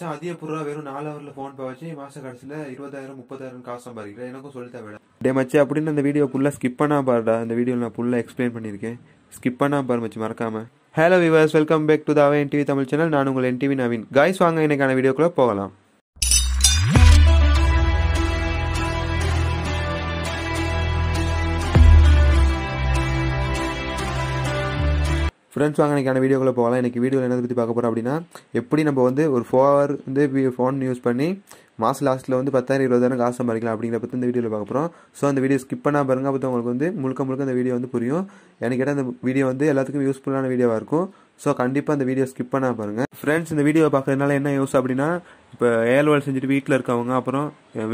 மச்சான் அதிக புறா வெறும் 4 ஹவர்ல ஃபோன் பே வச்சு மாச கடைசியில 20,000 30,000 காசு சம்பாதிக்கிறேன். எனக்கும் சொல்லித்தா வேடா. டே மச்சி அப்படின்னு அந்த வீடியோ ஃபுல்லா ஸ்கிப் பண்ணா பாருடா. இந்த வீடியோவில் நான் ஃபுல்லா எக்ஸ்பிளைன் பண்ணியிருக்கேன். ஸ்கிப் பண்ணா பாரு மச்சி மறக்காம. Hello viewers, welcome back to the NTV Tamil channel. நான் உங்கள் NTV நவீன். காய்ஸ் வாங்க இன்னைக்கான வீடியோக்குள்ள போகலாம். ஃப்ரெண்ட்ஸ் வாங்க இன்றைக்கான வீடியோக்குள்ளே போகலாம். இன்றைக்கி வீடியோவில் என்னதை பற்றி பார்க்க போகிறோம் அப்படின்னா, எப்படி நம்ம வந்து ஒரு 4 hour வந்து ஃபோன் யூஸ் பண்ணி மாதம் லாஸ்ட்டில் வந்து 10,000 20,000 காசு சம்பாதிக்கலாம் அப்படிங்கிற பற்றி இந்த வீடியோவில் பார்க்க போகிறோம். ஸோ அந்த வீடியோ ஸ்கிப் பண்ணால் பாருங்கள். அப்போ உங்களுக்கு வந்து முழுக்க அந்த வீடியோ வந்து புரியும். எனக்கு கேட்டால் அந்த வீடியோ வந்து எல்லாத்துக்கும் யூஸ்ஃபுல்லான வீடியோவாக இருக்கும். ஸோ கண்டிப்பாக அந்த வீடியோ ஸ்கிப் பண்ணால் பாருங்கள். ஃப்ரெண்ட்ஸ் இந்த வீடியோவை பார்க்கறதுனால என்ன யூஸ் அப்படின்னா, இப்போ ஏழ்வேல் செஞ்சுட்டு வீட்டில் இருக்கவங்க, அப்புறம்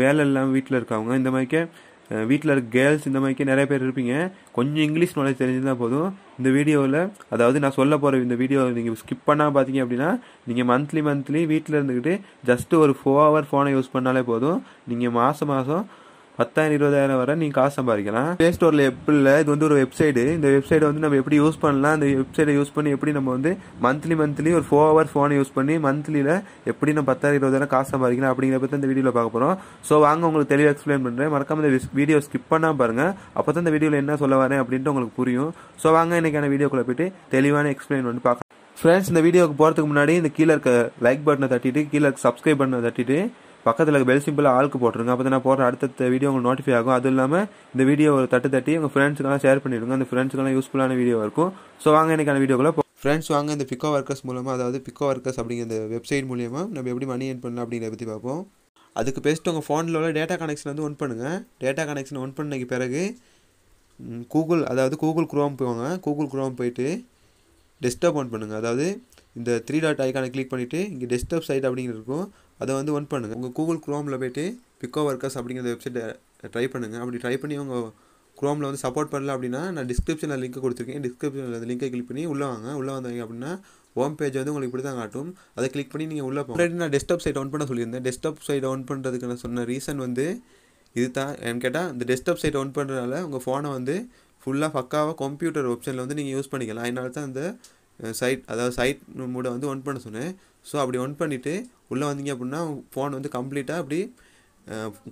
வேலை இல்லாமல் வீட்டில் இருக்கவங்க, இந்த மாதிரிக்கே வீட்டில் இருக்க கேர்ள்ஸ் இந்த மாதிரிக்கே நிறைய பேர் இருப்பீங்க. கொஞ்சம் இங்கிலீஷ் நாலேஜ் தெரிஞ்சுதான் போதும். இந்த வீடியோவில் அதாவது நான் சொல்ல போகிற இந்த வீடியோ நீங்கள் ஸ்கிப் பண்ணால் பார்த்தீங்க அப்படின்னா, நீங்கள் மந்த்லி வீட்டில் இருந்துக்கிட்டு ஜஸ்ட்டு ஒரு 4 hour ஃபோனை யூஸ் பண்ணாலே போதும். நீங்கள் மாதம் 10,000 20,000 வரை நீங்கள் காசு சம்பாதிக்கலாம். ப்ளே ஸ்டோரில் எப்படி இல்லை, இது வந்து ஒரு வெப்சைடு. இந்த வெப்சைட்டை வந்து நம்ம எப்படி யூஸ் பண்ணலாம், அந்த வெப்சைட்டை யூஸ் பண்ணி எப்படி நம்ம வந்து மந்த்லி ஒரு 4 hour ஃபோனை யூஸ் பண்ணி மந்த்லியில் எப்படி நம்ம 10,000 20,000 காசு சம்பாதிக்கலாம் அப்படிங்கிற பற்றி இந்த வீடியோவில் பார்க்க போகிறோம். ஸோ வாங்க உங்களுக்கு தெளிவாக எக்ஸ்பிளைன் பண்ணுறேன். மறக்காம இந்த வீடியோ ஸ்கிப் பண்ணால் பாருங்கள். அப்போ தான் இந்த வீடியோவில் என்ன சொல்ல வரேன் அப்படின்ட்டு உங்களுக்கு புரியும். ஸோ வாங்க இன்றைக்கான வீடியோக்குள்ளே போய்ட்டு தெளிவான எக்ஸ்பிளைன் பண்ணி பார்க்கலாம். ஃப்ரெண்ட்ஸ் இந்த வீடியோக்கு போகிறதுக்கு முன்னாடி இந்த கீழே இருக்க லைக் பட்டனை தட்டிட்டு, கீழே இருக்க சப்ஸ்கிரைப் பட்டனை தட்டிட்டு, பக்கத்தில் இருக்க பெல் சிம்பிள் ஆளுக்கு போட்டுருங்க. அப்போ தான் நான் போடுற அடுத்த வீடியோ உங்களுக்கு நோட்டிஃபை ஆகும். அதுவும் இல்லாமல் இந்த வீடியோ ஒரு தட்டி உங்கள் ஃப்ரெண்ட்ஸுக்கெல்லாம் ஷேர் பண்ணிவிடுங்க. அந்த ஃப்ரெண்ட்ஸுக்கெல்லாம் யூஸ்ஃபுல்லான வீடியோ இருக்கும். ஸோ வாங்க இன்றைக்கான வீடியோக்குள்ள ஃப்ரெண்ட்ஸ் வாங்க இந்த Picoworkers மூலமாக, அதாவது Picoworkers அப்படிங்கிற இந்த வெப்சைட் மூலியமாக நம்ம எப்படி மணி ஏர்ன் பண்ணலாம் அப்படிங்கிறத பற்றி பார்ப்போம். அதுக்கு பெஸ்ட் உங்கள் ஃபோனில் உள்ள டேட்டா கனெக்ஷன் வந்து ஒன் பண்ணுங்கள். டேட்டா கனெக்ஷன் ஒன் பண்ணதுக்கு பிறகு கூகுள் குரோம் போவாங்க. கூகுள் குரோம் போயிட்டு டெஸ்க்டாப் ஒன் பண்ணுங்கள். அதாவது இந்த 3 டாட் ஐக்கானை கிளிக் பண்ணிவிட்டு இங்கே டெஸ்க்டாப் சைட் அப்படிங்கிறது இருக்கும், அதை வந்து ஒன் பண்ணுங்கள். உங்கள் கூகுள் குரோமில் போய்ட்டு Picoworkers அப்படிங்கிற வெப்சைட்டை ட்ரை பண்ணுங்கள். அப்படி ட்ரை பண்ணி உங்கள் குரோமில் வந்து சப்போர்ட் பண்ணல அப்படின்னா, நான் டிஸ்கிரிப்ஷனில் லிங்க் கொடுத்துருக்கேன். டிஸ்கிரிப்ஷனில் அந்த லிங்கை கிளிக் பண்ணி உள்ளே வந்தீங்க அப்படின்னா ஹோம் பேஜ் வந்து உங்களுக்கு இப்படி தான் காட்டும். அதை கிளிக் பண்ணி நீங்கள் உள்ளே போங்க. நான் டெஸ்க்டாப் சைட் ஒன் பண்ண சொல்லியிருந்தேன். டெஸ்க்டாப் சைட்டை ஒன் பண்ணுறதுக்கு நான் சொன்ன ரீசன் வந்து இது தான். ஏன்னு கேட்டால் இந்த டெஸ்க்டாப் சைட்டை ஒன் பண்ணுறதுனால உங்கள் ஃபோனை வந்து ஃபுல்லாக பக்காவாக கம்ப்யூட்டர் ஆப்ஷனில் வந்து நீங்கள் யூஸ் பண்ணிக்கலாம். அதனால தான் அந்த சைட் மூட வந்து ஒன் பண்ண சொன்னேன். ஸோ அப்படி ஒன் பண்ணிவிட்டு உள்ளே வந்தீங்க அப்படின்னா ஃபோன் வந்து கம்ப்ளீட்டாக அப்படி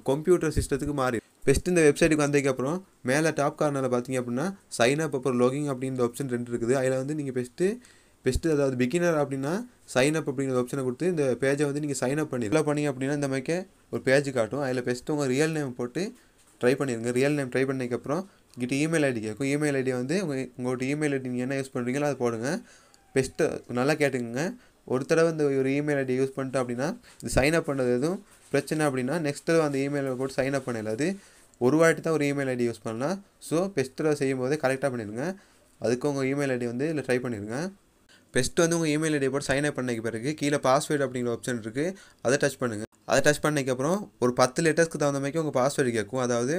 கம்ப்யூட்டர் சிஸ்டத்துக்கு மாறி பெஸ்ட். இந்த வெப்சைட்டுக்கு வந்ததுக்கப்புறம் மேலே டாப் கார்னரில் பார்த்தீங்க அப்படின்னா சைன் அப் அப்புறம் லாகிங் அப்படின்ற ஆப்ஷன் 2 இருக்குது. அதில் வந்து நீங்கள் பெஸ்ட்டு அதாவது பிகினர் அப்படின்னா சைன் அப் அப்படிங்கிற ஆப்ஷனை கொடுத்து இந்த பேஜை வந்து நீங்கள் சைன் அப் பண்ணிங்க அப்படின்னா இந்த மாதிரி ஒரு பேஜ் காட்டும். அதில் பெஸ்ட்டு உங்கள் ரியல் நேம் போட்டு ட்ரை பண்ணிடுங்க. ரியல் நேம் ட்ரை பண்ணதுக்கப்புறம் இங்கிட்ட இமெயில் ஐடி கேட்கும். இமெயில் ஐடி வந்து உங்களோட இமெயில் ஐடி நீங்கள் என்ன யூஸ் பண்ணுறீங்களோ அதை போடுங்க. பெஸ்ட்டு நல்லா கேட்டுக்குங்க. ஒரு தடவை இந்த ஒரு இமெயில் ஐடி யூஸ் பண்ணிட்டோம் அப்படின்னா இது சைன் அப் பண்ணுறது எதுவும் பிரச்சனை அப்படின்னா நெக்ஸ்ட் தடவை அந்த இமெயிலை போட்டு சைன் அப் பண்ணல. அது ஒரு வாட்டி தான் ஒரு இமெயில் ஐடி யூஸ் பண்ணலாம். ஸோ பெஸ்ட் தடவை செய்யும் போதே கரெக்டாக பண்ணிடுங்க. அதுக்கு உங்கள் இமெயில் ஐடி வந்து இதில் ட்ரை பண்ணிடுங்க. பெஸ்ட்டு வந்து உங்கள் இமெயில் ஐடியை போட்டு சைன் அப் பண்ணதுக்கு பிறகு கீழே பாஸ்வேர்டு அப்படிங்கிற ஆப்ஷன் இருக்குது, அதை டச் பண்ணுங்கள். அதை டச் பண்ணதுக்கப்புறம் ஒரு 10 லெட்டர்ஸ்க்கு தகுந்த மாதிரி உங்கள் பாஸ்வேர்டு கேட்கும். அதாவது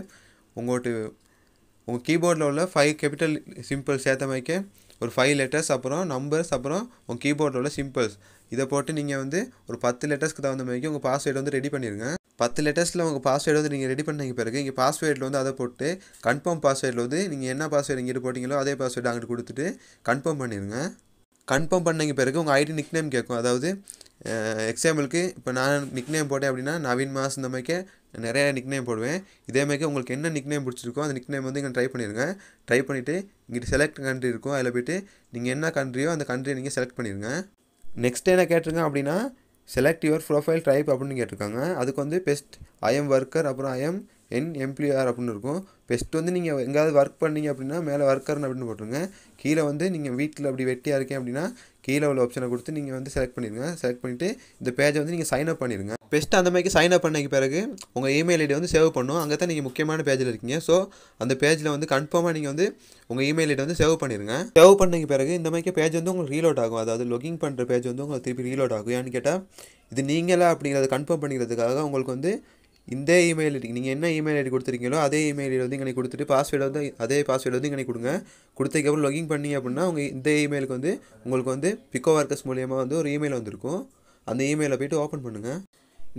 உங்கள் கீபோர்டில் உள்ள 5 கேபிட்டல் சிம்பிள்ஸ் சேர்த்த மாதிரி ஒரு 5 லெட்டர்ஸ், அப்புறம் நம்பர்ஸ், அப்புறம் உங்கள் கீபோர்டில் உள்ள சிம்பிள்ஸ், இதை போட்டு நீங்கள் வந்து ஒரு 10 லெட்டர்ஸ்க்கு தகுந்த மாதிரி உங்கள் பாஸ்வேர்டு வந்து ரெடி பண்ணிடுங்க. 10 லெட்டர்ஸில் உங்கள் பாஸ்வேர்டு வந்து நீங்கள் ரெடி பண்ணதுக்கு பிறகு இங்கே பாஸ்வேர்டில் வந்து அதை போட்டு கன்ஃபார்ம் பாஸ்வேர்டில் வந்து நீங்கள் என்ன பாஸ்வேர்டு இங்கிட்டு போட்டிங்களோ அதே பாஸ்வேர்டு அங்கிட்டு கொடுத்துட்டு கன்ஃபார்ம் பண்ணிடுங்க. கன்ஃபார்ம் பண்ணதுக்கு பிறகு உங்கள் ஐடி நிக்நேம் கேட்கும். அதாவது எக்ஸாம்பிளுக்கு இப்போ நான் நிக்நேம் போட்டேன் அப்படின்னா நவீன் மாஸ் இந்த மாதிரிக்கே நிறைய நிக்நேம் போடுவேன். இதேமாதிரி உங்களுக்கு என்ன நிக்நேம் பிடிச்சிருக்கோ அந்த நிக்நேம் வந்து இங்கே ட்ரை பண்ணிடுங்க. ட்ரை பண்ணிவிட்டு இங்கிட்ட செலக்ட் கண்ட்ரி இருக்கும், அதில் போய்ட்டு நீங்கள் என்ன கண்ட்ரியோ அந்த கண்ட்ரியை நீங்கள் செலக்ட் பண்ணிடுங்க. நெக்ஸ்ட் என்ன கேட்டிருங்க அப்படின்னா செலக்ட் யுவர் ப்ரொஃபைல் டைப் அப்படின்னு கேட்டிருக்காங்க. அதுக்கு வந்து பெஸ்ட் ஐஎம் ஒர்க்கர், அப்புறம் ஐஎம் எம்ப்ளாயர் அப்படின்னு இருக்கும். பெஸ்ட் வந்து நீங்கள் எங்கேயாவது ஒர்க் பண்ணீங்க அப்படின்னா மேலே ஒர்க்கர்னு அப்படின்னு போட்டுருங்க. கீழே வந்து நீங்கள் வீட்டில் அப்படி வெட்டியாக இருக்கேன் அப்படின்னா கீழே உள்ள ஆப்ஷனை கொடுத்து நீங்கள் வந்து செலக்ட் பண்ணிடுங்க. செலக்ட் பண்ணிவிட்டு இந்த பேஜை வந்து நீங்கள் சைன் அப் பண்ணிடுங்க. பெஸ்ட்டு அந்த மாதிரி சைன் அப் பண்ணதுக்கு பிறகு உங்கள் இமெயில் ஐடி வந்து சேவ் பண்ணும். அங்கே தான் நீங்கள் முக்கியமான பேஜில் இருக்கீங்க. ஸோ அந்த பேஜில் வந்து கன்ஃபார்மாக நீங்கள் வந்து உங்கள் இமெயில் ஐடி வந்து சேவ் பண்ணிடுங்க. சேவ் பண்ணதுக்கு பிறகு இந்த மாதிரி பேஜ் வந்து உங்களுக்கு ரீலோட் ஆகும். அதாவது லாகிங் பண்ணுற பேஜ் வந்து உங்களுக்கு திருப்பி ரீலோட் ஆகும். ஏன்னு கேட்டால் இது நீங்களா அப்படிங்கிறத கன்ஃபார்ம் பண்ணிக்கிறதுக்காக உங்களுக்கு வந்து இந்த இமெயில் ஐடி நீங்கள் என்ன இமெயில் ஐடி கொடுத்துருக்கீங்களோ அதே இமெயில் ஐடி வந்து இங்கே கொடுத்துட்டு பாஸ்வேர்டு வந்து அதே பாஸ்வேர்டு வந்து இங்கே கொடுங்க. கொடுத்ததுக்கப்புறம் லாகிங் பண்ணிங்க அப்படின்னா உங்கள் இந்த இமெயிலுக்கு வந்து உங்களுக்கு வந்து Picoworkers மூலியமாக வந்து ஒரு இமெயில் வந்திருக்கும். அந்த இமெயிலை போய்ட்டு ஓப்பன் பண்ணுங்கள்.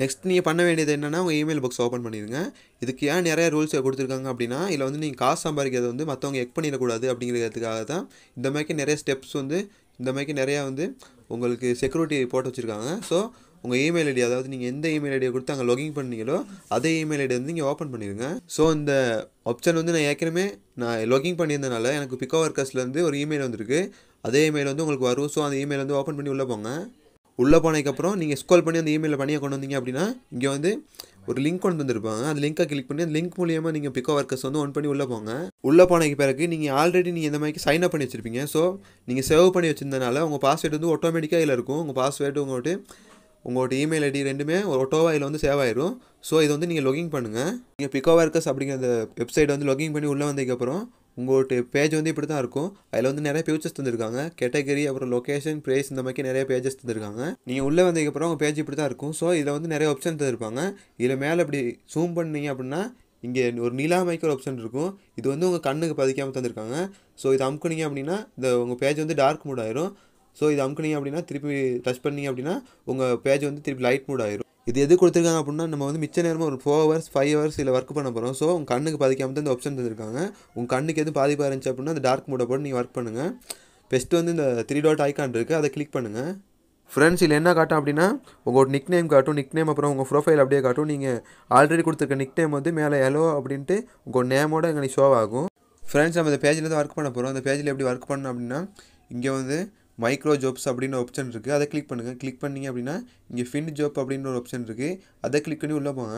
நெக்ஸ்ட் நீங்கள் பண்ண வேண்டியது என்னென்னா உங்கள் இமெயில் பாக்ஸ் ஓப்பன் பண்ணிடுங்க. இதுக்கு ஏன் நிறைய ரூல்ஸ் கொடுத்துருக்காங்க அப்படின்னா இதில் வந்து நீங்கள் காசு சம்பாதிக்கிறது வந்து மற்றவங்க எக் பண்ணிடக்கூடாது அப்படிங்கிறதுக்காக தான் இந்த மாதிரி நிறைய ஸ்டெப்ஸ் வந்து இந்த மாதிரி நிறையா வந்து உங்களுக்கு செக்யூரிட்டி போட்டு வச்சுருக்காங்க. ஸோ உங்கள் இமெயில் ஐடி, அதாவது நீங்கள் எந்த இமெயில் ஐடியை கொடுத்து அங்கே லாகின் பண்ணீங்களோ அதே இமெயில் ஐடி வந்து நீங்கள் ஓப்பன் பண்ணிடுங்க. ஸோ இந்த ஆப்ஷன் வந்து நான் ஏற்கனவே லாகின் பண்ணியிருந்தனால எனக்கு பிக்கோவர்க்கர்ஸ்லேருந்து ஒரு இமெயில் வந்திருக்கு. அதே இமெயில் வந்து உங்களுக்கு வரும். ஸோ அந்த இமெயில் வந்து ஓப்பன் பண்ணி உள்ளே போங்க. உள்ளே போனதுக்கப்புறம் நீங்கள் ஸ்க்ரோல் பண்ணி அந்த இமெயிலில் பண்ணியை கொண்டு வந்தீங்க அப்படின்னா இங்கே வந்து ஒரு லிங்க் கொண்டு வந்திருப்பாங்க. அந்த லிங்க்கை கிளிக் பண்ணி அந்த லிங்க் மூலியமாக நீங்கள் பிக்கோவர்க்கர்ஸ் வந்து ஒன் பண்ணி உள்ளே போங்க. உள்ளே போனதுக்கு பிறகு நீங்கள் ஆல்ரெடி நீங்கள் இந்த மாதிரி சைன் அப் பண்ணி வச்சுருப்பீங்க. ஸோ நீங்கள் சேவ் பண்ணி வச்சிருந்தனால உங்கள் பாஸ்வேர்டு வந்து ஆட்டோமேட்டிக்காக இதில் இருக்கும். உங்கள் பாஸ்வேர்டு உங்களோட இமெயில் ஐடி ரெண்டுமே ஒரு ஆட்டோவாக இதில் வந்து சேவ் ஆயிடும். ஸோ இது வந்து நீங்கள் லாகின் பண்ணுங்கள். நீங்கள் பிக்கோவர்க்கர்ஸ் அப்படிங்கிற அந்த வெப்சைட் வந்து லாகின் பண்ணி உள்ளே வந்ததுக்கப்புறம் உங்களோட பேஜ் வந்து இப்படி தான் இருக்கும். அதில் வந்து நிறைய ஃபியூச்சர்ஸ் தந்துருக்காங்க. கேட்டகரி, அப்புறம் லொக்கேஷன், ப்ரைஸ், இந்த மாதிரி நிறைய பேஜஸ் தந்துருக்காங்க. நீங்கள் உள்ளே வந்ததுக்கப்புறம் உங்கள் பேஜ் இப்படி தான் இருக்கும். ஸோ இதில் வந்து நிறைய ஆப்ஷன் தந்துருப்பாங்க. இதில் மேலே இப்படி ஜூம் பண்ணீங்க அப்படின்னா இங்கே ஒரு நிலா மைக்கு ஒரு ஆப்ஷன் இருக்கும். இது வந்து உங்கள் கண்ணுக்கு பதிக்காமல் தந்திருக்காங்க. ஸோ இது அமுக்குனீங்க அப்படின்னா இந்த உங்கள் பேஜ் வந்து டார்க் மூட் ஆயிரும். ஸோ இது அமுக்குனீங்க அப்படின்னா திருப்பி டச் பண்ணிங்க அப்படின்னா உங்கள் பேஜ் வந்து திருப்பி லைட் மூட் ஆயிரும். இது எது கொடுத்துருக்காங்க அப்படின்னா நம்ம வந்து மிச்ச நேரமாக ஒரு 4 hours 5 hours இதில் ஒர்க் பண்ண போகிறோம். ஸோ உங்கள் கண்ணுக்கு பாதிக்காமல் தான் இந்த ஆப்ஷன் தந்திருக்காங்க. உங்கள் கண்ணுக்கு எதுவும் பாதிப்பாக இருந்துச்சு அப்படின்னா அந்த டார்க் மூடை போட்டு நீங்கள் ஒர்க் பண்ணுங்கள். பெஸ்ட்டு வந்து இந்த 3 dot ஐக்கான் இருக்குது, அதை கிளிக் பண்ணுங்கள். ஃப்ரெண்ட்ஸ் இதில் என்ன காட்டும் அப்படின்னா உங்களோட நிக் நேம் காட்டும். நிக் நேம் அப்புறம் உங்கள் ப்ரொஃபைல் அப்படியே காட்டும். நீங்கள் ஆல்ரெடி கொடுத்துருக்க நிக் நேம் வந்து மேலே எலோ அப்படின்ட்டு உங்கள் நேமோட எங்களுக்கு ஷோ ஆகும். ஃப்ரெண்ட்ஸ் நம்ம இந்த பேஜில் தான் ஒர்க் பண்ண போகிறோம். அந்த பேஜில் எப்படி ஒர்க் பண்ணணும் அப்படின்னா இங்கே வந்து மைக்ரோ ஜாப்ஸ் அப்படின்னு ஆப்ஷன் இருக்குது, அதை கிளிக் பண்ணுங்கள். கிளிக் பண்ணிங்க அப்படின்னா இங்கே ஃபின் ஜாப் அப்படின்னு ஒரு ஆப்ஷன் இருக்குது, அதை கிளிக் பண்ணி உள்ளே போங்க.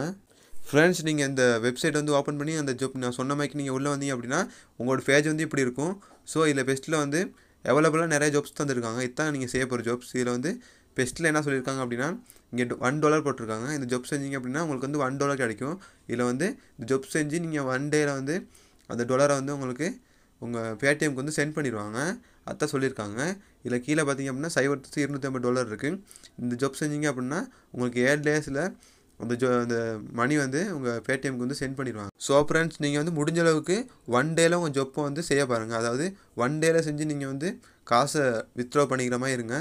ஃப்ரெண்ட்ஸ் நீங்கள் இந்த வெப்சைட் வந்து ஓப்பன் பண்ணி அந்த ஜாப் நான் சொன்ன மாதிரி நீங்கள் உள்ளே வந்தீங்க அப்படின்னா உங்களோட பேஜ் வந்து இப்படி இருக்கும். ஸோ இதில் பெஸ்ட்டில் வந்து அவைலபிளாக நிறைய ஜாப்ஸ் தந்துருக்காங்க. இதுதான் நீங்கள் செய்ய போகிற ஜாப்ஸ். இதில் வந்து பெஸ்ட்டில் என்ன சொல்லியிருக்காங்க அப்படின்னா இங்கே $1 போட்டிருக்காங்க. இந்த ஜாப் செஞ்சீங்க அப்படின்னா உங்களுக்கு வந்து $1 கிடைக்கும். இதில் வந்து இந்த ஜாப் செஞ்சு நீங்கள் 1 டேயில் வந்து அந்த டாலரை வந்து உங்களுக்கு உங்கள் பேடிஎம்க்கு வந்து சென்ட் பண்ணிடுவாங்க. அதான் சொல்லியிருக்காங்க. இதில் கீழே பார்த்தீங்க அப்படின்னா $250 இருக்குது. இந்த ஜாப் செஞ்சீங்க அப்படின்னா உங்களுக்கு 7 டேஸில் அந்த மணி வந்து உங்கள் பேடிஎம்க்கு வந்து சென்ட் பண்ணிடுவாங்க. ஸோ ஃப்ரெண்ட்ஸ் நீங்கள் வந்து முடிஞ்ச அளவுக்கு 1 டேயில் உங்கள் ஜாப்பை வந்து செய்ய பாருங்கள். அதாவது 1 டேயில் செஞ்சு நீங்கள் வந்து காசை வித்ட்ரா பண்ணிக்கிற மாதிரி இருங்க.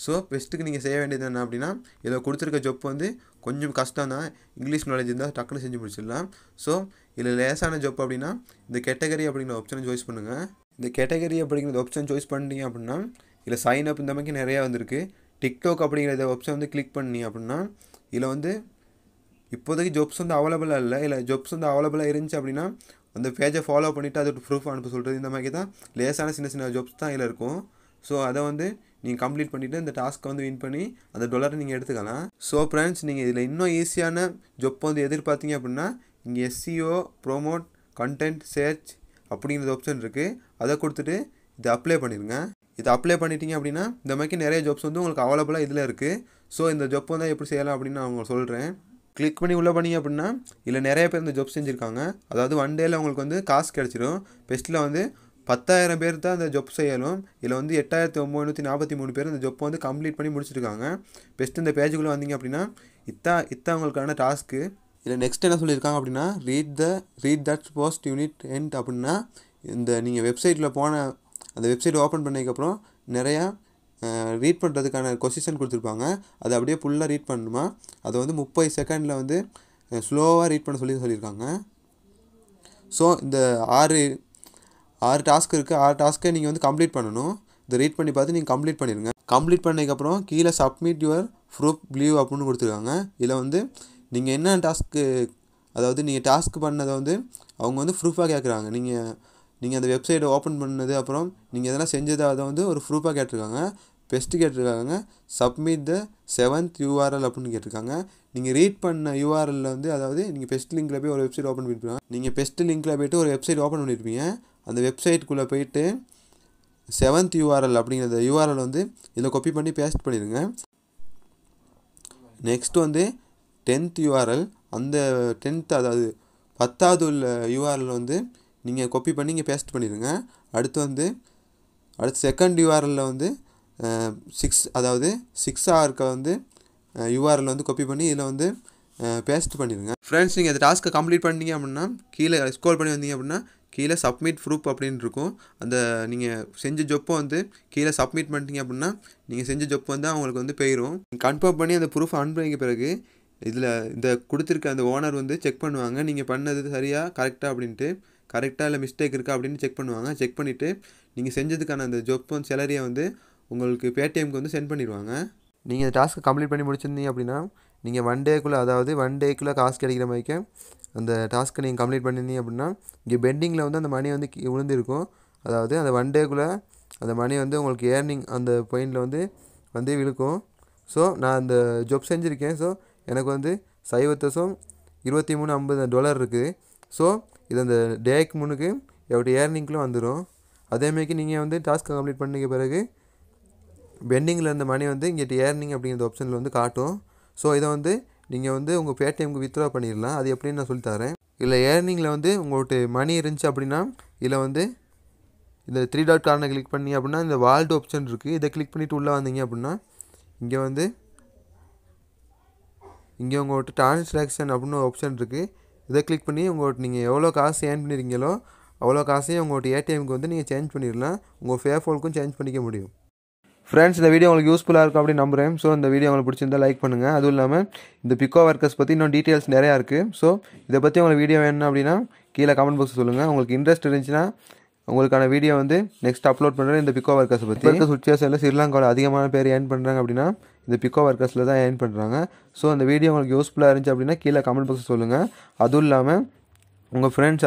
ஸோ பெஸ்ட்டுக்கு நீங்கள் செய்ய வேண்டியது என்ன அப்படின்னா இதில் கொடுத்துருக்க ஜாப் வந்து கொஞ்சம் கஷ்டம் தான். இங்கிலீஷ் நாலேஜ் இருந்தால் டக்குன்னு செஞ்சு முடிச்சிடலாம். ஸோ இதில் லேசான ஜாப் அப்படின்னா இந்த கேட்டகரி அப்படிங்கிற ஆப்ஷனை சாய்ஸ் பண்ணுங்கள். இந்த கேட்டகரி அப்படிங்கிற ஆப்ஷன் சாய்ஸ் பண்ணிட்டீங்க அப்படின்னா இதில் சைன் அப் இந்த மாதிரி நிறையா வந்திருக்கு. டிக்டாக் அப்படிங்கிற ஆப்ஷன் வந்து கிளிக் பண்ணி அப்படின்னா இதில் வந்து இப்போதைக்கு ஜாப்ஸ் வந்து அவைலபிளாக இல்லை. இல்லை ஜாப்ஸ் வந்து அவைலபிளாக இருந்துச்சு அப்படின்னா அந்த பேஜை ஃபாலோ பண்ணிவிட்டு அதோட ப்ரூஃப் அனுப்ப சொல்கிறது, இந்த மாதிரி தான் லேசான சின்ன சின்ன ஜாப்ஸ் தான் இதில் இருக்கும். ஸோ அதை வந்து நீங்கள் கம்ப்ளீட் பண்ணிவிட்டு இந்த டாஸ்க்கை வந்து வின் பண்ணி அந்த $1 நீங்கள் எடுத்துக்கலாம். ஸோ ஃப்ரெண்ட்ஸ் நீங்கள் இதில் இன்னும் ஈஸியான ஜாப் வந்து எதிர்பார்த்தீங்க அப்படின்னா இங்கே எஸ்சிஓ, ப்ரோமோட், கண்டென்ட், சர்ச் அப்படிங்கிற ஆப்ஷன் இருக்குது, அதை கொடுத்துட்டு இதை அப்ளை பண்ணிடுங்க. இதை அப்ளை பண்ணிட்டீங்க அப்படின்னா இந்த மாதிரி நிறைய ஜாப்ஸ் வந்து உங்களுக்கு அவைலபிளாக இதில் இருக்குது. ஸோ இந்த ஜாப் வந்து எப்படி செய்யலாம் அப்படின்னு நான் உங்களுக்கு சொல்கிறேன். கிளிக் பண்ணி உள்ளே பண்ணிங்க அப்படின்னா இதில் நிறைய பேர் இந்த ஜாப் செஞ்சுருக்காங்க. அதாவது 1 டேயில் உங்களுக்கு வந்து காசு கிடச்சிடும். பெஸ்ட்டில் வந்து 10,000 பேர் தான் இந்த ஜாப் செய்யணும். இதில் வந்து 8,943 பேர் இந்த ஜாப் வந்து கம்ப்ளீட் பண்ணி முடிச்சிருக்காங்க. பெஸ்ட்டு இந்த பேஜுக்குள்ளே வந்தீங்க அப்படின்னா இத்தான் உங்களுக்கான டாஸ்க்கு. இதில் நெக்ஸ்ட் என்ன சொல்லியிருக்காங்க அப்படின்னா read that post unit end அப்படின்னா இந்த நீங்கள் வெப்சைட்டில் போன அந்த வெப்சைட் ஓப்பன் பண்ணதுக்கப்புறம் நிறையா ரீட் பண்ணுறதுக்கான கொஸ்டிஷன் கொடுத்துருப்பாங்க. அதை அப்படியே ஃபுல்லாக ரீட் பண்ணணுமா. அதை வந்து 30 செகண்டில் வந்து ஸ்லோவாக ரீட் பண்ண சொல்லியிருக்காங்க. ஸோ இந்த 6 டாஸ்க் இருக்குது. 6 டாஸ்க்கை நீங்கள் வந்து கம்ப்ளீட் பண்ணணும். இதை ரீட் பண்ணி பார்த்து நீங்கள் கம்ப்ளீட் பண்ணிடுங்க. கம்ப்ளீட் பண்ணதுக்கப்புறம் கீழே சப்மிட் யுவர் ப்ரூஃப் பிலீவ் அப்படின்னு கொடுத்துருக்காங்க. இதில் வந்து நீங்கள் என்ன டாஸ்க்கு, அதாவது நீங்கள் டாஸ்க் பண்ணதை வந்து அவங்க வந்து ப்ரூஃபாக கேட்குறாங்க. நீங்கள் அந்த வெப்சைட்டை ஓப்பன் பண்ணது அப்புறம் நீங்கள் எதனா செஞ்சதை அதை வந்து ஒரு ப்ரூஃபாக கேட்டிருக்காங்க. பெஸ்ட்டு கேட்டிருக்காங்க. சப்மிட் த 7th URL அப்படின்னு கேட்டிருக்காங்க. நீங்கள் ரீட் பண்ண யூஆர்எல்லில் வந்து அதாவது நீங்கள் பெஸ்ட் லிங்கில் போய் ஒரு வெப்சைட் ஓப்பன் பண்ணியிருப்பீங்க. நீங்கள் பெஸ்ட் லிங்கில் போய்ட்டு ஒரு வெப்சைட் ஓப்பன் பண்ணியிருப்பீங்க. அந்த வெப்சைட்டுக்குள்ளே போய்ட்டு 7th URL அப்படிங்கிற யூஆர்எல் வந்து இதில் காப்பி பண்ணி பேஸ்ட் பண்ணிடுங்க. நெக்ஸ்ட் வந்து 10th URL, அந்த 10th அதாவது 10வது உள்ள யூஆர்எல் வந்து நீங்கள் காப்பி பண்ணி இங்கே பேஸ்ட் பண்ணிடுங்க. அடுத்து செகண்ட் யூஆர்எல்லில் வந்து 6 இருக்க வந்து யூஆர்எல் வந்து காப்பி பண்ணி இதில் வந்து பேஸ்ட் பண்ணிடுங்க. ஃப்ரெண்ட்ஸ் நீங்கள் அந்த டாஸ்க்கை கம்ப்ளீட் பண்ணிங்க அப்படின்னா கீழே ஸ்க்ரோல் பண்ணி வந்தீங்க அப்படின்னா கீழே சப்மிட் ப்ரூஃப் அப்படின்னு இருக்கும். அந்த நீங்கள் செஞ்ச ஜொப்பை வந்து கீழே சப்மிட் பண்ணிட்டீங்க அப்படின்னா நீங்கள் செஞ்ச ஜொப் வந்து அவங்களுக்கு வந்து போயிடும். கன்ஃபார்ம் பண்ணி அந்த ப்ரூஃப் அனுப்பின பிறகு இதில் இந்த கொடுத்துருக்க அந்த ஓனர் வந்து செக் பண்ணுவாங்க நீங்கள் பண்ணது சரியாக கரெக்டாக அப்படின்ட்டு. கரெக்டாக இல்லை மிஸ்டேக் இருக்கா அப்படின்னு செக் பண்ணுவாங்க. செக் பண்ணிவிட்டு நீங்கள் செஞ்சதுக்கான அந்த ஜொப் சேலரியை வந்து உங்களுக்கு பேடிஎம்க்கு வந்து சென்ட் பண்ணிடுவாங்க. நீங்கள் இந்த டாஸ்க்கை கம்ப்ளீட் பண்ணி முடிச்சிருந்தீங்க அப்படின்னா நீங்கள் ஒன் டேக்குள்ளே காசு கிடைக்கிற மாதிரிக்கு அந்த டாஸ்க்கை நீங்கள் கம்ப்ளீட் பண்ணியிருந்தீங்க அப்படின்னா இங்கே பெண்டிங்கில் வந்து அந்த மணி வந்து விழுந்திருக்கும். அதாவது அந்த ஒன் டேக்குள்ளே அந்த மணி வந்து உங்களுக்கு ஏர்னிங் அந்த பாயிண்டில் வந்து விழுக்கும். ஸோ நான் அந்த ஜாப் செஞ்சுருக்கேன். ஸோ எனக்கு வந்து $23.50 இருக்குது. ஸோ இது அந்த டேக்கு முன்னுக்கு எவ்வளோ ஏர்னிங்க்குள்ளே வந்துடும். அதேமாதிரிக்கு நீங்கள் வந்து டாஸ்க்கை கம்ப்ளீட் பண்ணிக்க பிறகு பெண்டிங்கில் இருந்த மணி வந்து இங்கே ஏர்னிங் அப்படிங்கிற ஆப்ஷனில் வந்து காட்டும். ஸோ இதை வந்து நீங்கள் வந்து உங்கள் பேடிஎம்க்கு வித்ட்ரா பண்ணிடலாம். அது எப்படின்னு நான் சொல்லித்தரேன். இல்லை ஏர்னிங்கில் வந்து உங்கள்கிட்ட மணி இருந்துச்சு அப்படின்னா இதில் வந்து இந்த 3 டாட் கார்னை கிளிக் பண்ணி அப்படின்னா இந்த வால்ட் ஆப்ஷன் இருக்குது. இதை கிளிக் பண்ணிவிட்டு உள்ளே வந்தீங்க அப்படின்னா இங்கே உங்கள்கிட்ட ட்ரான்சாக்ஷன் அப்படின்னு ஒரு ஆப்ஷன் இருக்குது. இதை கிளிக் பண்ணி உங்கள்கிட்ட நீங்கள் எவ்வளோ காசு ஏர்ன் பண்ணியிருக்கீங்களோ அவ்வளோ காசையும் உங்கள்கிட்ட ஏடிஎம்க்கு வந்து நீங்கள் சேஞ்ச் பண்ணிடலாம். உங்கள் பேபாலுக்கும் சேஞ்ச் பண்ணிக்க முடியும். ஃப்ரெண்ட்ஸ், இந்த வீடியோ உங்களுக்கு யூஸ்ஃபுல்லாக இருக்கும் அப்படின்னு நம்புகிறேன். ஸோ இந்த வீடியோ உங்களுக்கு பிடிச்சிருந்தா லைக் பண்ணுங்கள். அதுவும் இல்லாமல் இந்த பிக்கோவர்க்கர்ஸ் பற்றி இன்னும் டீட்டெயில்ஸ் நிறையா இருக்குது. ஸோ இதை பற்றி உங்களுக்கு வீடியோ வேணும் அப்படின்னா கீழே கமெண்ட் பாக்ஸ் சொல்லுங்கள். உங்களுக்கு இன்ட்ரெஸ்ட் இருந்துச்சுன்னா உங்களுக்கான வீடியோ வந்து நெக்ஸ்ட் அப்லோட் பண்ணுறேன். இந்த பிக்கோவர்க்கர்ஸ் பற்றி சுச்சுவேஷனில் ஸ்ரீலங்காவில் அதிகமான பேர் ஏர்ன் பண்ணுறாங்க அப்படின்னா இந்த பிக்கோவர்க்கர்ஸில் தான் ஏர்ன் பண்ணுறாங்க. ஸோ அந்த வீடியோ உங்களுக்கு யூஸ்ஃபுல்லாக இருந்துச்சு அப்படின்னா கீழே கமெண்ட் பாக்ஸ் சொல்லுங்கள். அதுவும் இல்லாமல் உங்கள் ஃப்ரெண்ட்ஸ்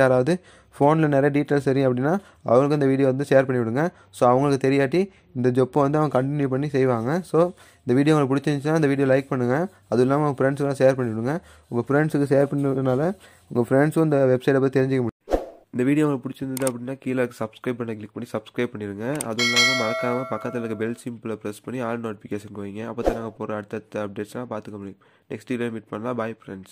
யாராவது ஃபோனில் நிறைய டீட்டெயில்ஸ் தெரியும் அப்படின்னா அவங்களுக்கு இந்த வீடியோ வந்து ஷேர் பண்ணி விடுங்க. ஸோ அவங்களுக்கு தெரியாட்டி இந்த ஜொப்பை வந்து அவங்க கண்டினியூ பண்ணி செய்வாங்க. ஸோ இந்த வீடியோ உங்களுக்கு பிடிச்சிருந்துச்சுன்னா இந்த வீடியோ லைக் பண்ணுங்கள். அதுவும் இல்லாமல் உங்கள் ஃப்ரெண்ட்ஸுக்கெல்லாம் ஷேர் பண்ணிவிடுங்க. உங்கள் ஃப்ரெண்ட்ஸுக்கு ஷேர் பண்ணுறதுனால உங்கள் ஃப்ரெண்ட்ஸும் இந்த வெப்சைட்டை பற்றி தெரிஞ்சுக்க முடியும். இந்த வீடியோ உங்களுக்கு பிடிச்சிருந்தது அப்படின்னா கீழே சப்ஸ்கிரைப் பண்ண கிளிக் பண்ணி சப்ஸ்கிரைப் பண்ணிடுங்க. அதுவும் இல்லாமல் மறக்காமல் பக்கத்தில் இருக்க பெல் சிம்பிளை ப்ரெஸ் பண்ணி ஆல் நோட்டிஃபிகேஷன் வைங்க. அப்போ தான் நாங்கள் போகிற அடுத்தடுத்த அப்டேட்ஸ்லாம் பார்த்துக்க முடியும். நெக்ஸ்ட் வீடியோ மீட் பண்ணலாம். Bye friends.